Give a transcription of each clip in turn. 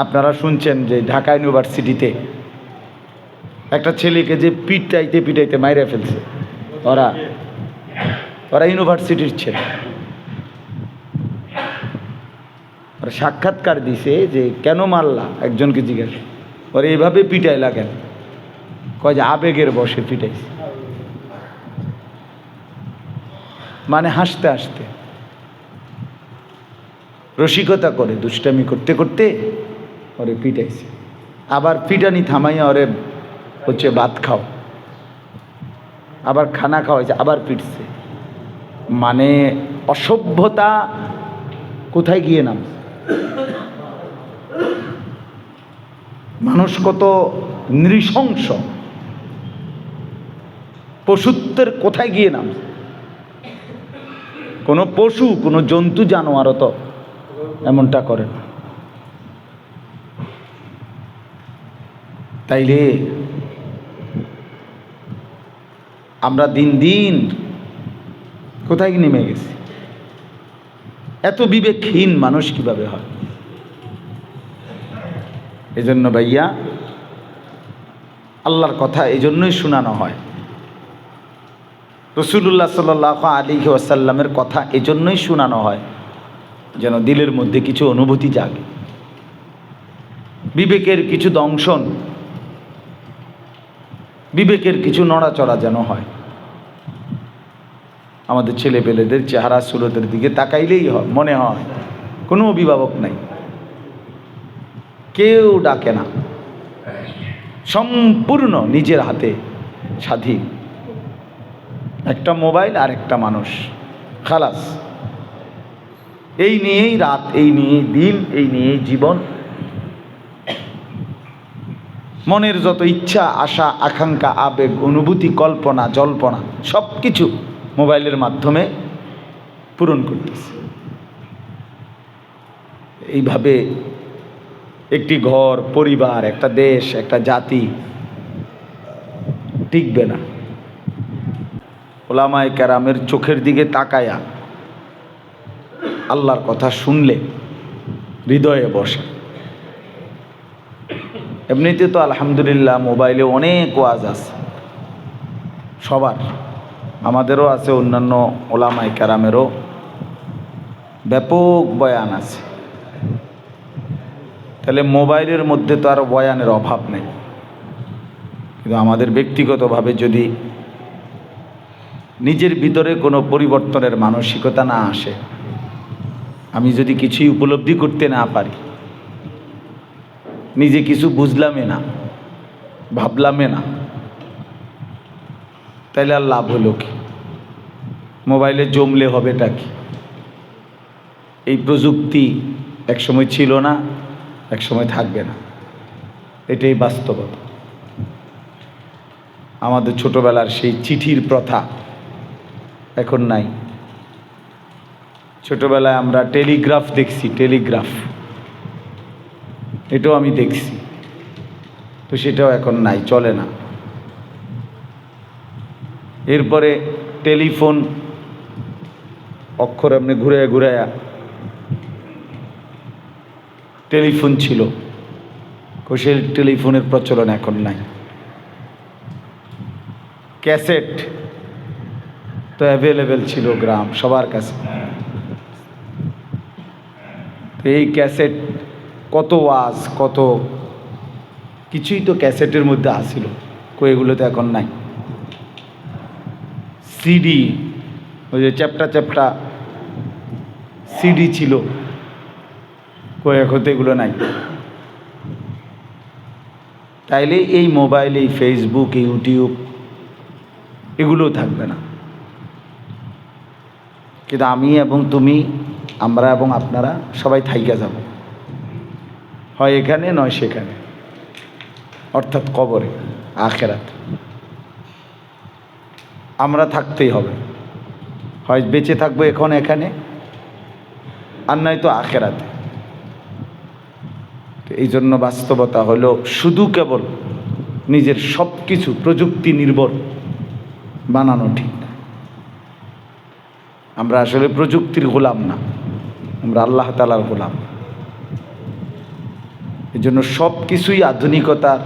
আপনারা শুনছেন যে ঢাকা ইউনিভার্সিটিতে একটা ছেলেকে যে পিটাইতে পিটাইতে মাইরে ফেলছে। ওরা ইউনিভার্সিটির ছেলে। ওরা সাক্ষাৎকার দিছে যে কেন মারলা, একজনকে জিজ্ঞাসা। ওরা এইভাবে পিটাই লাগেন, কয় যে আবেগের বশে পিটাইছে, মানে হাসতে হাসতে রসিকতা করে দুষ্টামি করতে করতে ওরে পিটাইছে। আবার পিটানি থামাইয়া ওরে হচ্ছে ভাত খাও, আবার খানা খাওয়াইছে, আবার পিটছে। মানে অসভ্যতা কোথায় গিয়ে নাম, মানুষ কত নৃশংস, পশুত্বের কোথায় গিয়ে নাম। কোনো পশু, কোনো জন্তু জানোয়ারও তো এমনটা করে না। তাইলে আমরা দিন দিন কোথায় নেমে গেছি? এত বিবেকহীন মানুষ কিভাবে হয়? এজন্য ভাইয়া, আল্লাহর কথা এজন্যই শোনানো হয়, রাসূলুল্লাহ সাল্লাল্লাহু আলাইহি ওয়াসাল্লামের কথা এজন্যই শোনানো হয়, যেন দিলের মধ্যে কিছু অনুভূতি জাগে, বিবেকের কিছু দংশন, বিবেকের কিছু নড়াচড়া যেন হয়। আমাদের ছেলেপেলেদের চেহারা সুরতের দিকে তাকাইলেই হয় মনে হয় কোনো অভিভাবক নাই, কেউ ডাকে না, সম্পূর্ণ নিজের হাতে স্বাধীন, একটা মোবাইল আর একটা মানুষ, খালাস। এই নিয়েই রাত, এই নিয়েই দিন, এই নিয়েই জীবন। মনের যত ইচ্ছা, আশা, আকাঙ্ক্ষা, আবেগ, অনুভূতি, কল্পনা, জল্পনা সব কিছু মোবাইলের মাধ্যমে পূরণ করতেছে। এইভাবে একটি ঘর, পরিবার, একটা দেশ, একটা জাতি টিকবে না। ওলামায়ে কেরামের চোখের দিকে তাকায়া আল্লাহর কথা শুনলে হৃদয়ে বসে। এমনিতে তো আলহামদুলিল্লাহ মোবাইলে অনেক ওয়াজ আছে, সবার, আমাদেরও আছে, অন্যান্য ওলামায়ে কেরামেরও ব্যাপক বয়ান আছে। তাহলে মোবাইলের মধ্যে তো আর বয়ানের অভাব নেই, কিন্তু আমাদের ব্যক্তিগতভাবে যদি নিজের ভিতরে কোনো পরিবর্তনের মানসিকতা না আসে, আমি যদি কিছুই উপলব্ধি করতে না পারি, নিজে কিছু বুঝলামই না, ভাবলামে না, তাইলে আর লাভ হলো কি? মোবাইলে জমলে হবেটা কি? এই প্রযুক্তি একসময় ছিল না, একসময় থাকবে না, এটাই বাস্তবতা। আমাদের ছোটবেলার সেই চিঠির প্রথা এখন নাই। ছোটবেলায় আমরা টেলিগ্রাফ দেখছি, টেলিগ্রাফ, এটাও আমি দেখছি, তো সেটাও এখন নাই, চলে না। এরপরে টেলিফোন, অক্ষর এমনি ঘুরে ঘুরাইয়া টেলিফোন ছিল, সেই টেলিফোনের প্রচলন এখন নাই। ক্যাসেট তো অ্যাভেলেবেল ছিল গ্রাম সবার কাছে, এই ক্যাসেট কত ওয়াজ, কত কিছুই তো ক্যাসেটের মধ্যে আসিল, এগুলো তো এখন নাই। সিডি, ওই যে চ্যাপ্টা চ্যাপ্টা সিডি ছিল, এখন তো এগুলো নাই। তাইলে এই মোবাইল, এই ফেসবুক, এই ইউটিউব, এগুলোও থাকবে না। কিন্তু আমি এবং তুমি, আমরা এবং আপনারা সবাই থাইকা যাব, হয় এখানে নয় সেখানে, অর্থাৎ কবরে, আখেরাত। আমরা থাকতেই হবে, হয় বেঁচে থাকবো এখন এখানে, আর নয়তো আখেরাতে। এই জন্য বাস্তবতা হলো শুধু কেবল নিজের সব কিছু প্রযুক্তি নির্ভর বানানো ঠিক না। আমরা আসলে প্রযুক্তির গোলাম না, আমরা আল্লাহ তাআলার গোলাম। এই জন্য সব কিছুই আধুনিকতার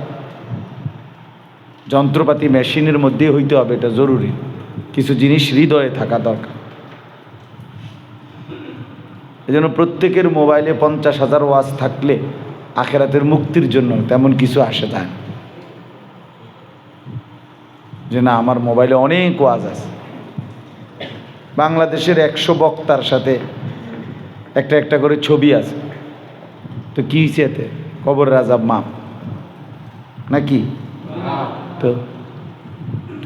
যন্ত্রপাতি মেশিনের মধ্যে হইতে হবে, এটা জরুরি। কিছু জিনিস হৃদয়ে থাকা দরকার। এই জন্য প্রত্যেকের মোবাইলে 50,000 ওয়াজ থাকলে আখেরাতের মুক্তির জন্য তেমন কিছু আসে যায় না, যে না আমার মোবাইলে অনেক ওয়াজ আছে। বাংলাদেশের 100 বক্তার সাথে একটা একটা করে ছবি আছে, তো কি হয়েছে এতে? কবর আযাব মাপ নাকি? তো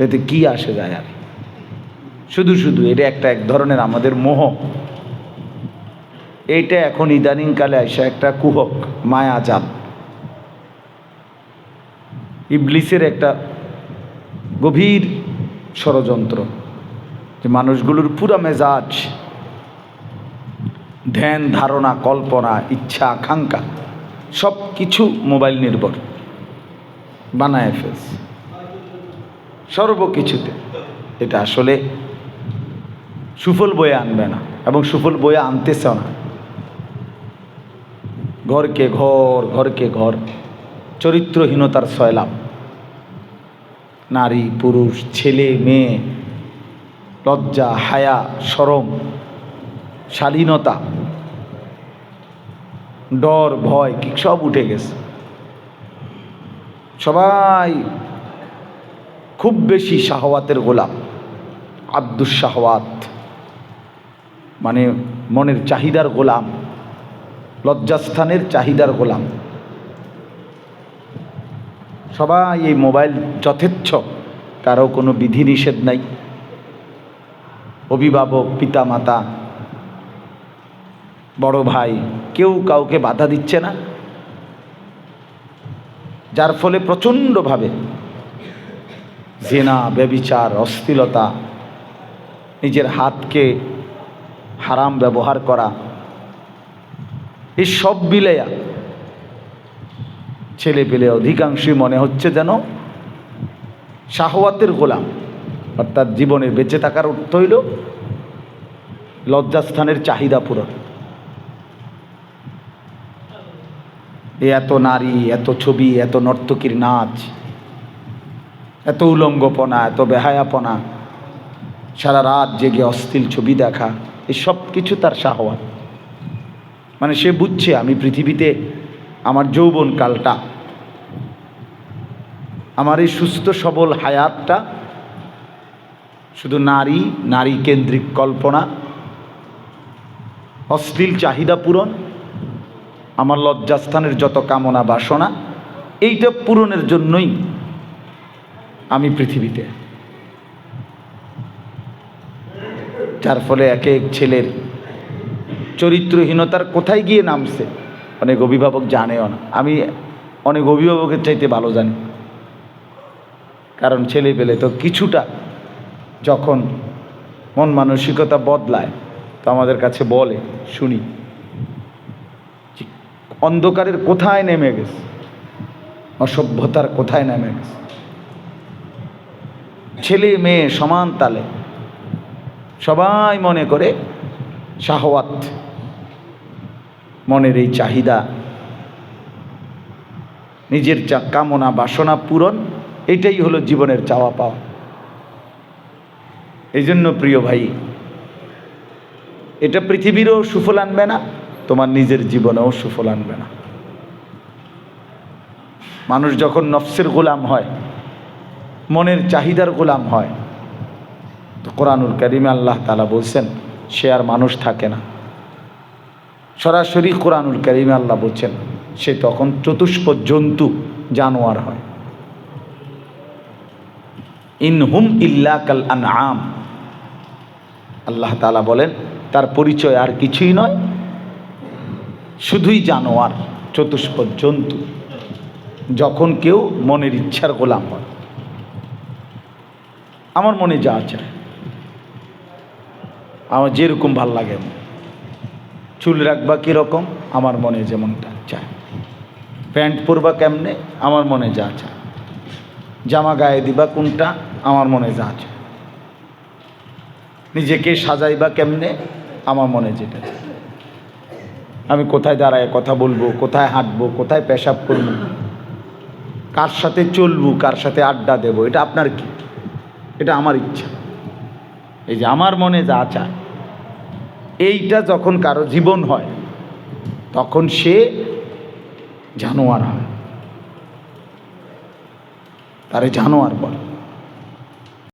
এতে কি আসে যায়? আর শুধু শুধু এটা একটা এক ধরনের আমাদের মোহ। এইটা এখন ইদানিংকালে আসে একটা কুহক, মায়াজাল, ইবলিসের একটা গভীর ষড়যন্ত্র, যে মানুষগুলোর পুরা মেজাজ, ধ্যান ধারণা, কল্পনা, ইচ্ছা, আকাঙ্ক্ষা সব কিছু মোবাইল নির্ভর বানায় ফেলছে সর্বকিছুতে। এটা আসলে সুফল বয়ে আনবে না, এবং সুফল বয়ে আনতেছে না। ঘরকে ঘর, ঘরকে ঘর, চরিত্রহীনতার সয়লাব। নারী পুরুষ, ছেলে মেয়ে, লজ্জা, হায়া, শরম, শালীনতা, ডর, ভয় কি সব উঠে গেছে। সবাই খুব বেশি শাহওয়াতের গোলাম, আব্দুস শাহওয়াত, মানে মনের চাহিদার গোলাম, লজ্জাস্থানের চাহিদার গোলাম। সবাই এই মোবাইল যথেচ্ছ, কারো কোনো বিধিনিষেধ নাই। অভিভাবক, পিতা মাতা, বড় ভাই, কেউ কাউকে বাধা দিচ্ছে না, যার ফলে প্রচণ্ডভাবে জিনা, ব্যভিচার, অশ্লীলতা, নিজের হাতকে হারাম ব্যবহার করা, এই সব বিলেয়া ছেলে পেলে অধিকাংশই মনে হচ্ছে যেন শাহওয়াতের গোলাম। অর্থাৎ জীবনে বেঁচে থাকার অর্থ হইল লজ্জাস্থানের চাহিদা পূরণ। এত নারী, এত ছবি, এত নর্তকীর নাচ, এত উলঙ্গপনা, এত বেহায়াপনা, সারা রাত জেগে অশ্লীল ছবি দেখা, এই সব কিছু তার শাহওয়াত। মানে সে বুঝছে আমি পৃথিবীতে আমার যৌবনকালটা, আমার এই সুস্থ সবল হায়াতটা শুধু নারী, নারী কেন্দ্রিক কল্পনা, অশ্লীল চাহিদা পূরণ, আমার লজ্জাস্থানের যত কামনা বাসনা, এইটা পূরণের জন্যই আমি পৃথিবীতে। যার ফলে এক এক ছেলের চরিত্রহীনতার কোথায় গিয়ে নামছে অনেক অভিভাবক জানেও না। আমি অনেক অভিভাবকের চাইতে ভালো জানি, কারণ ছেলে পেলে তো কিছুটা যখন মন মানসিকতা বদলায় তো আমাদের কাছে বলে, শুনি অন্ধকারের কোথায় নেমে গেছে, অসভ্যতার কোথায় নেমে গেছে। ছেলে মেয়ে সমান তালে, সবাই মনে করে শাহওয়াত, মনের এই চাহিদা, নিজের কামনা বাসনা পূরণ, এটাই হলো জীবনের চাওয়া পাওয়া। এই জন্য প্রিয় ভাই, এটা পৃথিবীরও সুফল আনবে না, তোমার নিজের জীবনেও সুফল আনবে না। মানুষ যখন নফসের গোলাম হয়, মনের চাহিদার গোলাম হয়, তো কোরআনুল কারীমে আল্লাহ তাআলা বলছেন সে আর মানুষ থাকে না। সরাসরি কোরআনুল কারীমে আল্লাহ বলছেন সে তখন চতুষ্পদ জন্তু, জানোয়ার হয়। ইনহুম ইল্লা কাল আনআম, আল্লাহ তাআলা বলেন তার পরিচয় আর কিছুই নয়, শুধুই জানোয়ার, চতুষ্পদ জন্তু। যখন কেউ মনের ইচ্ছার গোলাম হয়, আমার মনে যা চায়, আমার যেরকম ভাল লাগে, চুল রাখবা কীরকম, আমার মনে যেমনটা চায়, প্যান্ট পরবা কেমনে, আমার মনে যা চায়, জামা গায়ে দিবা কোনটা, আমার মনে যা চায়, নিজেকে সাজাইবা কেমনে, আমার মনে যেটা চায়। আমি কোথায় দাঁড়ায় কথা বলবো, কোথায় হাঁটবো, কোথায় পেশাব করবো, কার সাথে চলবো, কার সাথে আড্ডা দেব, এটা আপনার কি? এটা আমার ইচ্ছা। এই যে আমার মনে যা চায়, এইটা যখন কারো জীবন হয় তখন সে জানোয়ার হয়, তারে জানোয়ার বলে।